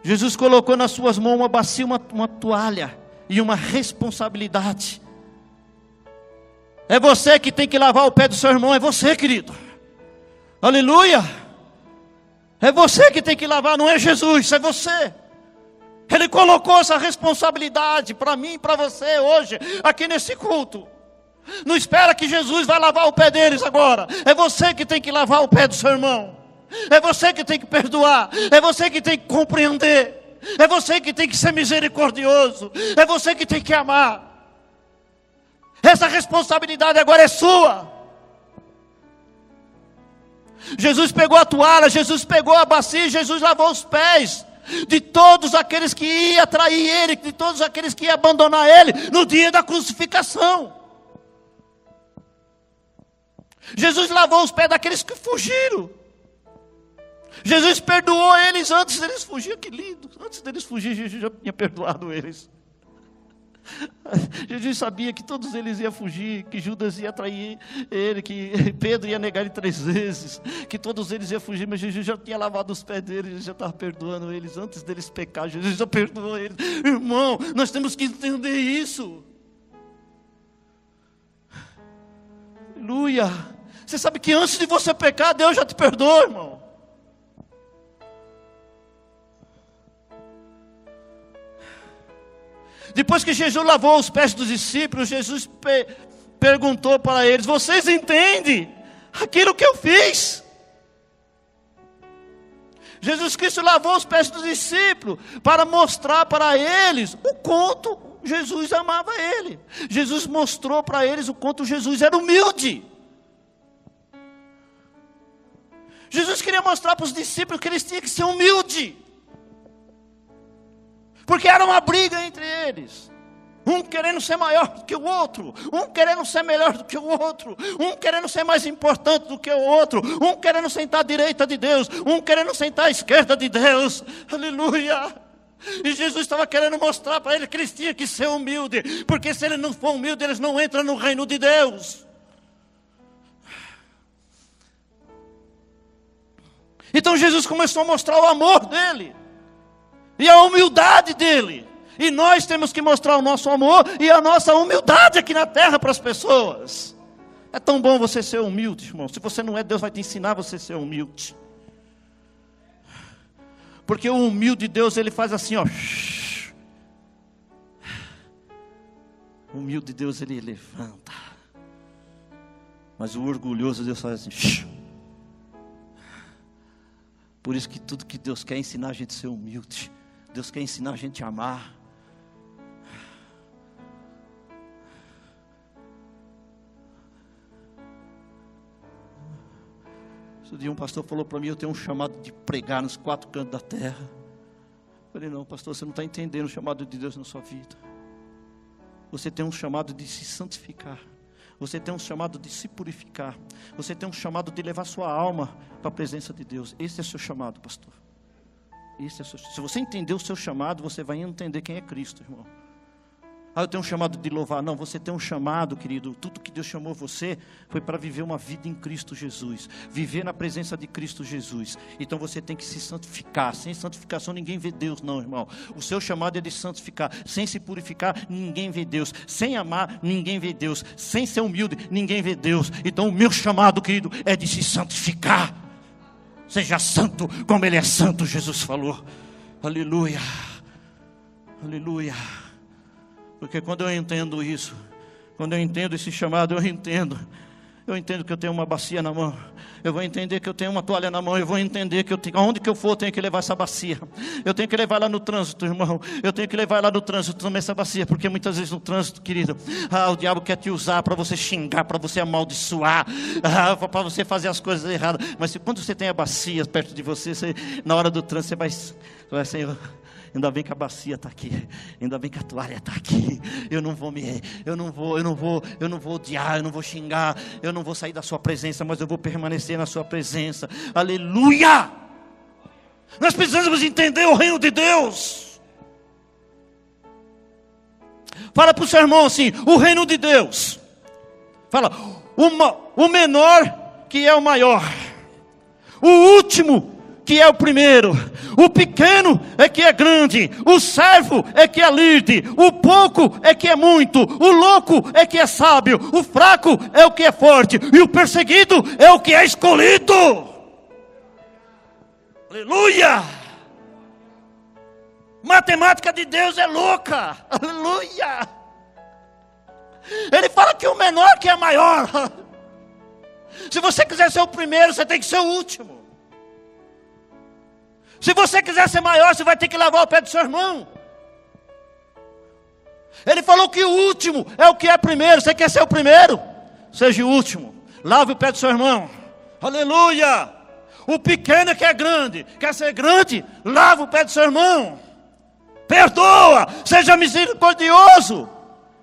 Jesus colocou nas suas mãos uma bacia, uma toalha e uma responsabilidade. É você que tem que lavar o pé do seu irmão, é você, querido. Aleluia! É você que tem que lavar, não é Jesus, é você. Ele colocou essa responsabilidade para mim e para você hoje, aqui nesse culto. Não espera que Jesus vai lavar o pé deles agora. É você que tem que lavar o pé do seu irmão. É você que tem que perdoar. É você que tem que compreender. É você que tem que ser misericordioso. É você que tem que amar. Essa responsabilidade agora é sua. Jesus pegou a toalha, Jesus pegou a bacia, Jesus lavou os pés de todos aqueles que iam trair Ele, de todos aqueles que iam abandonar Ele no dia da crucificação. Jesus lavou os pés daqueles que fugiram. Jesus perdoou eles antes deles fugir. Que lindo! Antes deles fugir, Jesus já tinha perdoado eles. Jesus sabia que todos eles iam fugir, que Judas ia trair ele, que Pedro ia negar ele 3 vezes, que todos eles iam fugir, mas Jesus já tinha lavado os pés deles, Jesus já estava perdoando eles antes deles pecar. Jesus já perdoou eles. Irmão, nós temos que entender isso. Aleluia! Você sabe que antes de você pecar, Deus já te perdoou, irmão. Depois que Jesus lavou os pés dos discípulos, Jesus perguntou para eles: vocês entendem aquilo que eu fiz? Jesus Cristo lavou os pés dos discípulos para mostrar para eles o quanto Jesus amava ele. Jesus mostrou para eles o quanto Jesus era humilde. Jesus queria mostrar para os discípulos que eles tinham que ser humildes. Porque era uma briga entre eles. Um querendo ser maior do que o outro. Um querendo ser melhor do que o outro. Um querendo ser mais importante do que o outro. Um querendo sentar à direita de Deus. Um querendo sentar à esquerda de Deus. Aleluia! E Jesus estava querendo mostrar para eles que eles tinham que ser humildes. Porque se eles não for humildes, eles não entram no reino de Deus. Então Jesus começou a mostrar o amor dele. E a humildade dele. E nós temos que mostrar o nosso amor e a nossa humildade aqui na terra para as pessoas. É tão bom você ser humilde, irmão. Se você não é, Deus vai te ensinar você a ser humilde. Porque o humilde de Deus, ele faz assim, ó. O humilde de Deus, ele levanta. Mas o orgulhoso, Deus faz assim. Por isso que tudo que Deus quer é ensinar a gente a ser humilde. Deus quer ensinar a gente a amar. Esse dia um pastor falou para mim: eu tenho um chamado de pregar nos 4 cantos da terra. Eu falei: não, pastor, você não está entendendo o chamado de Deus na sua vida. Você tem um chamado de se santificar. Você tem um chamado de se purificar. Você tem um chamado de levar sua alma para a presença de Deus. Esse é o seu chamado, pastor. Se você entender o seu chamado, você vai entender quem é Cristo, irmão. Ah, eu tenho um chamado de louvar. Não, você tem um chamado, querido. Tudo que Deus chamou você foi para viver uma vida em Cristo Jesus. Viver na presença de Cristo Jesus. Então você tem que se santificar. Sem santificação ninguém vê Deus, não, irmão. O seu chamado é de santificar. Sem se purificar, ninguém vê Deus. Sem amar, ninguém vê Deus. Sem ser humilde, ninguém vê Deus. Então o meu chamado, querido, é de se santificar. Seja santo como Ele é santo, Jesus falou. Aleluia. Aleluia. Porque quando eu entendo isso, quando eu entendo esse chamado, eu entendo que eu tenho uma bacia na mão, eu vou entender que eu tenho uma toalha na mão, eu vou entender que aonde que eu for, eu tenho que levar essa bacia, eu tenho que levar lá no trânsito, irmão, eu tenho que levar lá no trânsito também essa bacia, porque muitas vezes no trânsito, querido, o diabo quer te usar para você xingar, para você amaldiçoar, para você fazer as coisas erradas, mas quando você tem a bacia perto de você, na hora do trânsito, você vai Senhor, ainda bem que a bacia está aqui, ainda bem que a toalha está aqui, eu não vou odiar, eu não vou xingar, eu não vou sair da sua presença, mas eu vou permanecer na sua presença. Aleluia! Nós precisamos entender o reino de Deus. Fala para o seu irmão assim: o reino de Deus. Fala, o menor que é o maior, o último que é o primeiro, o pequeno é que é grande, o servo é que é líder, o pouco é que é muito, o louco é que é sábio, o fraco é o que é forte, e o perseguido é o que é escolhido. Aleluia! Matemática de Deus é louca. Aleluia! Ele fala que o menor que é maior. Se você quiser ser o primeiro, você tem que ser o último. Se você quiser ser maior, você vai ter que lavar o pé do seu irmão. Ele falou que o último é o que é primeiro. Você quer ser o primeiro? Seja o último. Lave o pé do seu irmão. Aleluia! O pequeno é que é grande. Quer ser grande? Lava o pé do seu irmão. Perdoa. Seja misericordioso.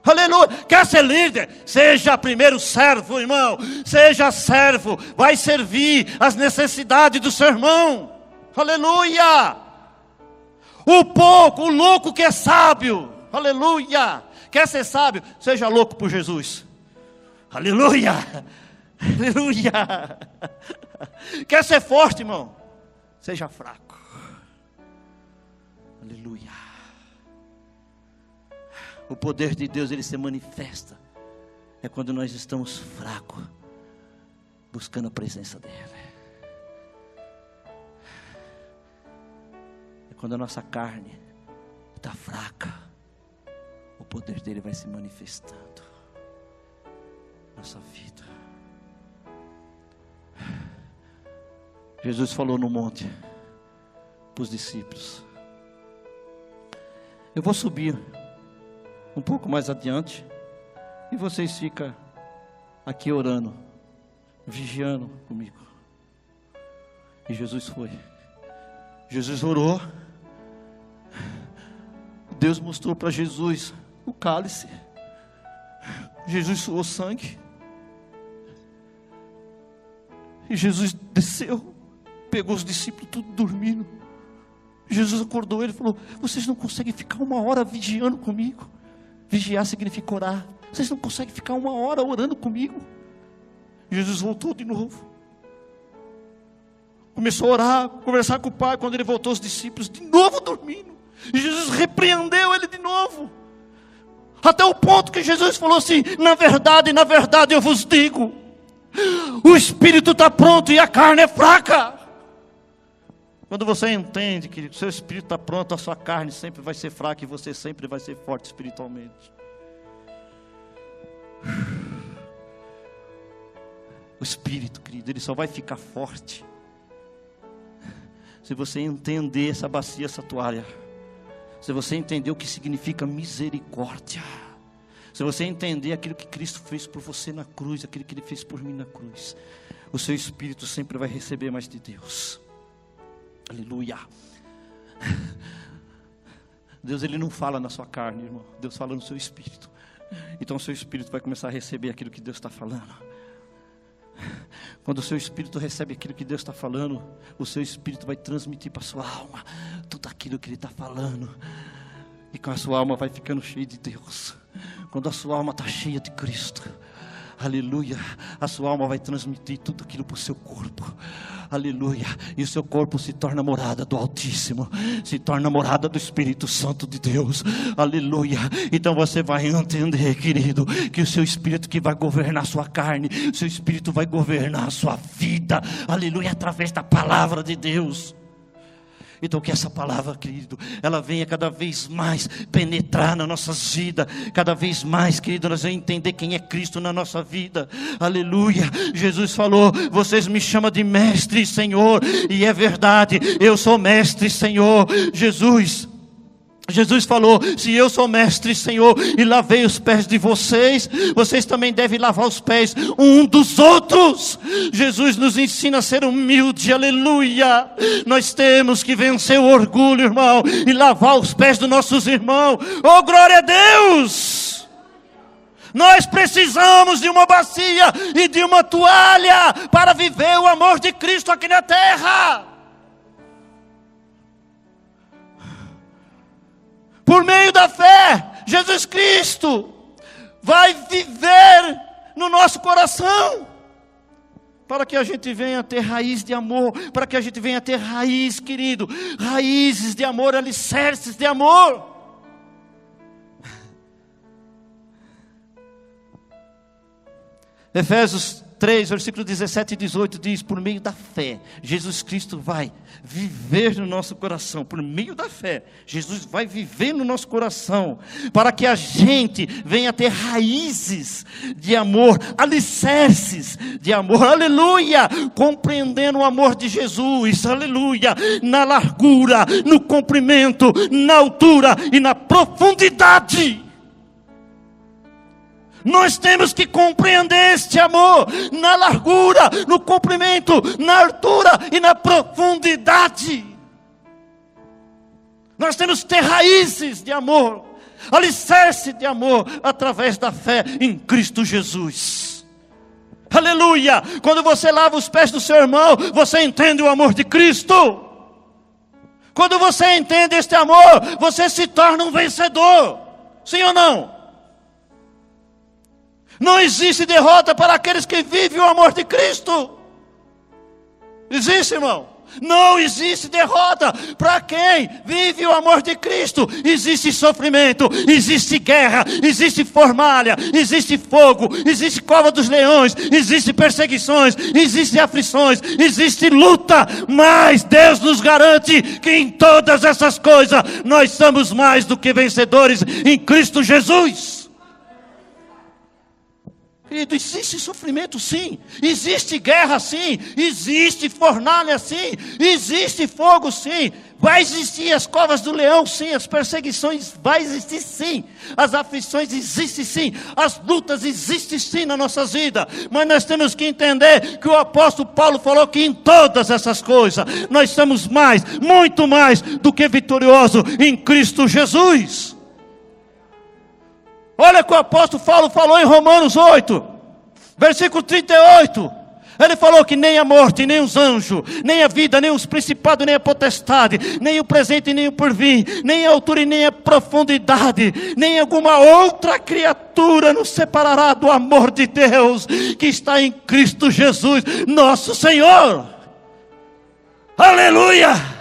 Aleluia. Quer ser líder? Seja primeiro servo, irmão. Seja servo. Vai servir as necessidades do seu irmão. Aleluia! O louco que é sábio. Aleluia! Quer ser sábio? Seja louco por Jesus. Aleluia! Aleluia! Quer ser forte, irmão? Seja fraco. Aleluia! O poder de Deus, ele se manifesta é quando nós estamos fracos, buscando a presença dele. Quando a nossa carne está fraca, o poder dele vai se manifestando na nossa vida. Jesus falou no monte para os discípulos: eu vou subir um pouco mais adiante e vocês ficam aqui orando, vigiando comigo. E Jesus foi. Jesus orou. Deus mostrou para Jesus o cálice. Jesus suou sangue. E Jesus desceu, pegou os discípulos tudo dormindo. Jesus acordou ele e falou: vocês não conseguem ficar uma hora vigiando comigo? Vigiar significa orar. Vocês não conseguem ficar uma hora orando comigo? Jesus voltou de novo. Começou a orar, conversar com o Pai. Quando ele voltou, os discípulos de novo dormindo. E Jesus repreendeu ele de novo. Até o ponto que Jesus falou assim: na verdade eu vos digo, o espírito está pronto e a carne é fraca. Quando você entende que o seu espírito está pronto, a sua carne sempre vai ser fraca e você sempre vai ser forte espiritualmente. O espírito, querido, ele só vai ficar forte se você entender essa bacia, essa toalha. Se você entender o que significa misericórdia. Se você entender aquilo que Cristo fez por você na cruz, aquilo que Ele fez por mim na cruz, o seu espírito sempre vai receber mais de Deus. Aleluia. Deus, Ele não fala na sua carne, irmão. Deus fala no seu espírito. Então o seu espírito vai começar a receber aquilo que Deus está falando. Quando o seu espírito recebe aquilo que Deus está falando, o seu espírito vai transmitir para a sua alma tudo aquilo que Ele está falando. E com a sua alma vai ficando cheia de Deus. Quando a sua alma está cheia de Cristo, aleluia, a sua alma vai transmitir tudo aquilo para o seu corpo. Aleluia. E o seu corpo se torna morada do Altíssimo, se torna morada do Espírito Santo de Deus. Aleluia. Então você vai entender, querido, que o seu espírito que vai governar a sua carne, o seu espírito vai governar a sua vida. Aleluia. Através da palavra de Deus. Então que essa palavra, querido, ela venha cada vez mais penetrar nas nossas vidas. Cada vez mais, querido, nós vamos entender quem é Cristo na nossa vida. Aleluia. Jesus falou: vocês me chamam de mestre e Senhor. E é verdade, eu sou mestre e Senhor. Jesus falou: se eu sou mestre e Senhor e lavei os pés de vocês, vocês também devem lavar os pés um dos outros. Jesus nos ensina a ser humilde, aleluia. Nós temos que vencer o orgulho, irmão, e lavar os pés dos nossos irmãos. Oh, glória a Deus! Nós precisamos de uma bacia e de uma toalha para viver o amor de Cristo aqui na terra. Por meio da fé, Jesus Cristo vai viver no nosso coração, para que a gente venha ter raiz de amor, para que a gente venha ter raiz, querido, raízes de amor, alicerces de amor. Efésios 3, versículo 17 e 18 diz: por meio da fé, Jesus Cristo vai viver no nosso coração. Por meio da fé, Jesus vai viver no nosso coração, para que a gente venha ter raízes de amor, alicerces de amor, aleluia, compreendendo o amor de Jesus, aleluia, na largura, no comprimento, na altura e na profundidade. Nós temos que compreender este amor na largura, no comprimento, na altura e na profundidade. Nós temos que ter raízes de amor, alicerce de amor, através da fé em Cristo Jesus. Aleluia! Quando você lava os pés do seu irmão, você entende o amor de Cristo. Quando você entende este amor, você se torna um vencedor. Sim ou não? Não existe derrota para aqueles que vivem o amor de Cristo. Existe, irmão? Não existe derrota para quem vive o amor de Cristo. Existe sofrimento, existe guerra, existe fornalha, existe fogo, existe cova dos leões, existe perseguições, existe aflições, existe luta. Mas Deus nos garante que em todas essas coisas nós somos mais do que vencedores em Cristo Jesus. Querido, existe sofrimento sim, existe guerra sim, existe fornalha sim, existe fogo sim, vai existir as covas do leão sim, as perseguições vai existir sim, as aflições existem sim, as lutas existem sim nas nossas vidas, mas nós temos que entender que o apóstolo Paulo falou que em todas essas coisas, nós somos mais, muito mais do que vitoriosos em Cristo Jesus. Olha o que o apóstolo Paulo falou em Romanos 8, versículo 38. Ele falou que nem a morte, nem os anjos, nem a vida, nem os principados, nem a potestade, nem o presente, nem o porvir, nem a altura e nem a profundidade, nem alguma outra criatura nos separará do amor de Deus que está em Cristo Jesus, nosso Senhor. Aleluia!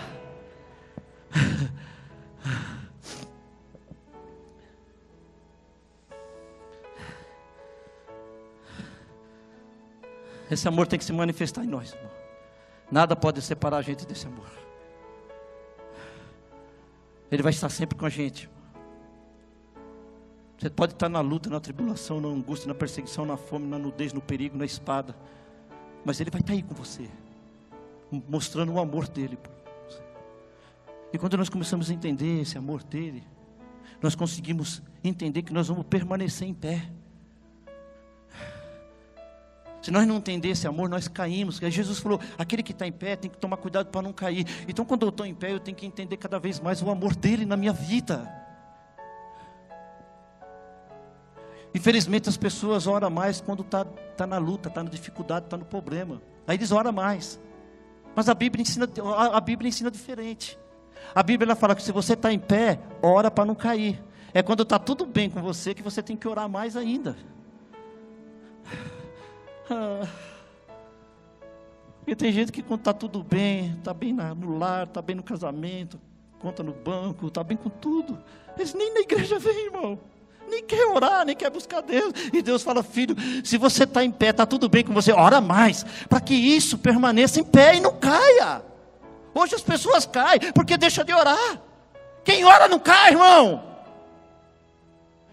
Esse amor tem que se manifestar em nós, irmão. Nada pode separar a gente desse amor. Ele vai estar sempre com a gente. Você pode estar na luta, na tribulação, na angústia, na perseguição, na fome, na nudez, no perigo, na espada, mas Ele vai estar aí com você, mostrando o amor dEle. E quando nós começamos a entender esse amor dEle, nós conseguimos entender que nós vamos permanecer em pé. Se nós não entender esse amor, nós caímos. Jesus falou, aquele que está em pé tem que tomar cuidado para não cair. Então quando eu estou em pé, eu tenho que entender cada vez mais o amor dele na minha vida. Infelizmente as pessoas oram mais quando está na luta, está na dificuldade, está no problema. Aí eles oram mais. Mas a Bíblia ensina diferente. A Bíblia ela fala que se você está em pé, ora para não cair. É quando está tudo bem com você que você tem que orar mais ainda. Porque tem gente que quando está tudo bem, está bem no lar, está bem no casamento, conta no banco, está bem com tudo. Eles nem na igreja vêm, irmão. Nem quer orar, nem quer buscar Deus. E Deus fala, filho, se você está em pé, está tudo bem com você, ora mais, para que isso permaneça em pé e não caia. Hoje as pessoas caem porque deixam de orar. Quem ora não cai, irmão.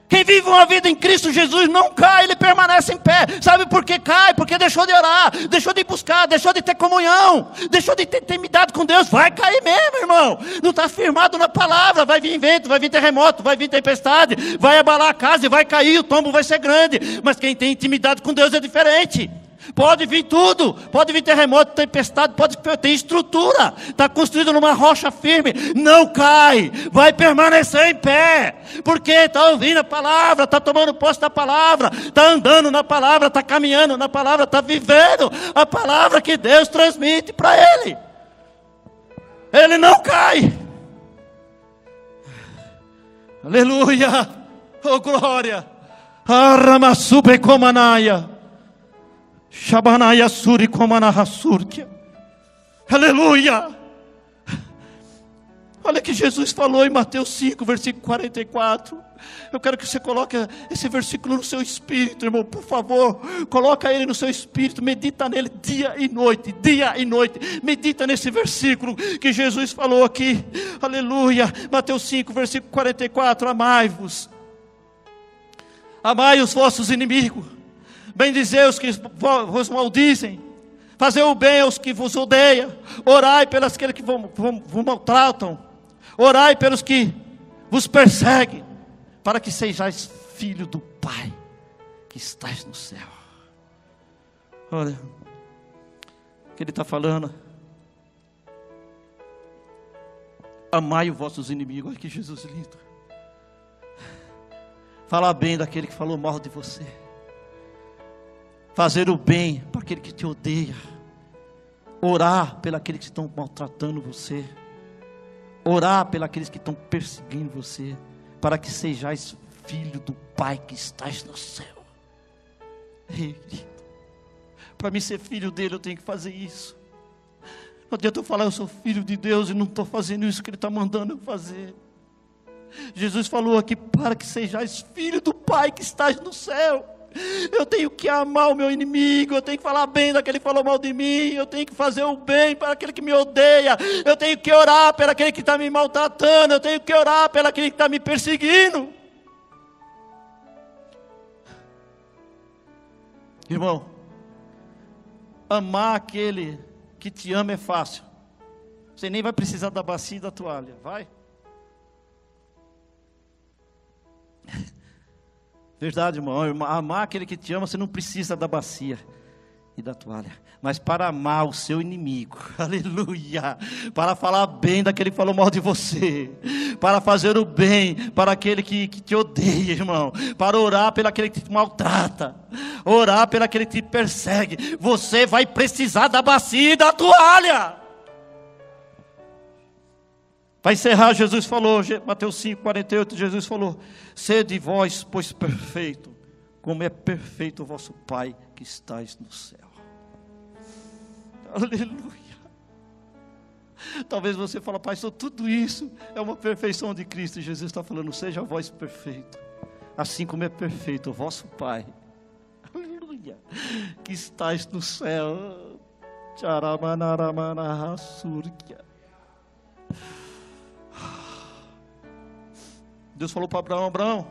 Quem vive uma vida em Cristo Jesus não cai, ele permanece em pé. Sabe por que cai? Porque deixou de orar, deixou de buscar, deixou de ter comunhão, deixou de ter intimidade com Deus. Vai cair mesmo, irmão. Não está firmado na palavra. Vai vir vento, vai vir terremoto, vai vir tempestade, vai abalar a casa e vai cair, o tombo vai ser grande. Mas quem tem intimidade com Deus é diferente. Pode vir tudo, pode vir terremoto, tempestade, pode ter estrutura, está construído numa rocha firme, não cai, vai permanecer em pé, porque está ouvindo a palavra, está tomando posse da palavra, está andando na palavra, está caminhando na palavra, está vivendo a palavra que Deus transmite para ele. Ele não cai. Aleluia, oh glória, Aramasube Komanaya. Shabanaya Suri Komanahasurkia. Aleluia! Olha o que Jesus falou em Mateus 5, versículo 44. Eu quero que você coloque esse versículo no seu espírito, irmão, por favor. Coloca ele no seu espírito, medita nele dia e noite, medita nesse versículo que Jesus falou aqui. Aleluia! Mateus 5, versículo 44. Amai-vos, amai os vossos inimigos, bendizei os que vos maldizem, fazei o bem aos que vos odeiam, orai pelos que vos maltratam, orai pelos que vos perseguem, para que sejais filho do Pai que estás no céu. Olha, o que ele está falando? Amai os vossos inimigos. Olha que Jesus lindo. Falar bem daquele que falou mal de você, fazer o bem para aquele que te odeia, orar pelos que estão maltratando você, orar pelos que estão perseguindo você, para que sejais filho do Pai que estás no céu. Ei, querido, para mim ser filho dele eu tenho que fazer isso. Não adianta eu falar eu sou filho de Deus e não estou fazendo isso que ele está mandando eu fazer. Jesus falou aqui, para que sejais filho do Pai que estás no céu. Eu tenho que amar o meu inimigo, eu tenho que falar bem daquele que falou mal de mim, eu tenho que fazer o bem para aquele que me odeia, eu tenho que orar pelo aquele que está me maltratando, eu tenho que orar pelo aquele que está me perseguindo. Irmão, amar aquele que te ama é fácil. Você nem vai precisar da bacia e da toalha, vai? Verdade, irmão. Amar aquele que te ama, você não precisa da bacia e da toalha. Mas para amar o seu inimigo, aleluia, para falar bem daquele que falou mal de você, para fazer o bem para aquele que te odeia, irmão, para orar pelo aquele que te maltrata, orar pelo aquele que te persegue, você vai precisar da bacia e da toalha. Para encerrar, Jesus falou, Mateus 5, 48, Jesus falou: sede vós, pois perfeito, como é perfeito o vosso Pai que estais no céu. Aleluia. Talvez você fale, pastor, tudo isso é uma perfeição de Cristo. E Jesus está falando, seja vós perfeito, assim como é perfeito o vosso Pai, aleluia, que estais no céu. Deus falou para Abraão, Abraão,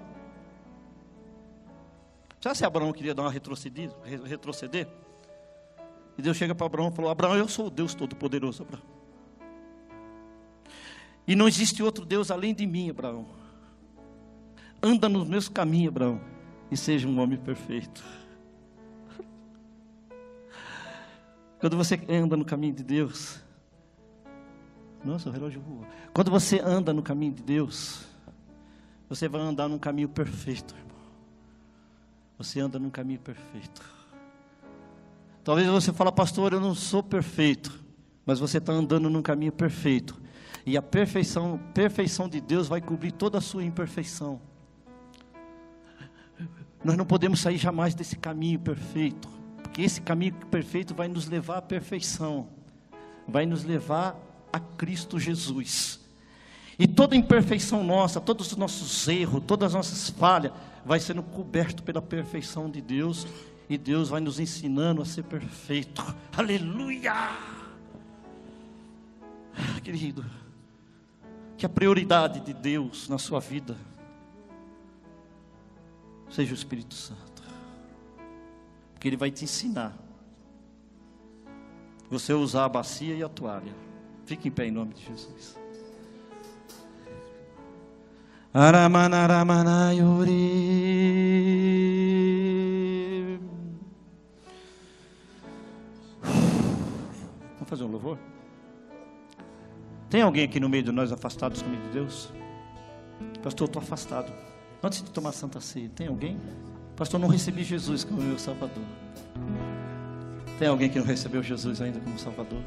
sabe se Abraão queria dar uma retroceder? E Deus chega para Abraão e falou, Abraão, eu sou o Deus Todo-Poderoso, Abraão. E não existe outro Deus além de mim, Abraão. Anda nos meus caminhos, Abraão, e seja um homem perfeito. Quando você anda no caminho de Deus, nossa, o relógio voa. Quando você anda no caminho de Deus, você vai andar num caminho perfeito, irmão. Você anda num caminho perfeito. Talvez você fale, pastor, eu não sou perfeito, mas você está andando num caminho perfeito. E a perfeição de Deus vai cobrir toda a sua imperfeição. Nós não podemos sair jamais desse caminho perfeito, porque esse caminho perfeito vai nos levar à perfeição, vai nos levar a Cristo Jesus. E toda imperfeição nossa, todos os nossos erros, todas as nossas falhas, vai sendo coberto pela perfeição de Deus. E Deus vai nos ensinando a ser perfeito. Aleluia! querido, que a prioridade de Deus na sua vida seja o Espírito Santo, porque Ele vai te ensinar você usar a bacia e a toalha. Fique em pé em nome de Jesus. Vamos fazer um louvor? Tem alguém aqui no meio de nós afastado dos caminhos de Deus? Pastor, eu estou afastado. Antes de tomar Santa Ceia, tem alguém? Pastor, não recebi Jesus como meu Salvador. Tem alguém que não recebeu Jesus ainda como Salvador?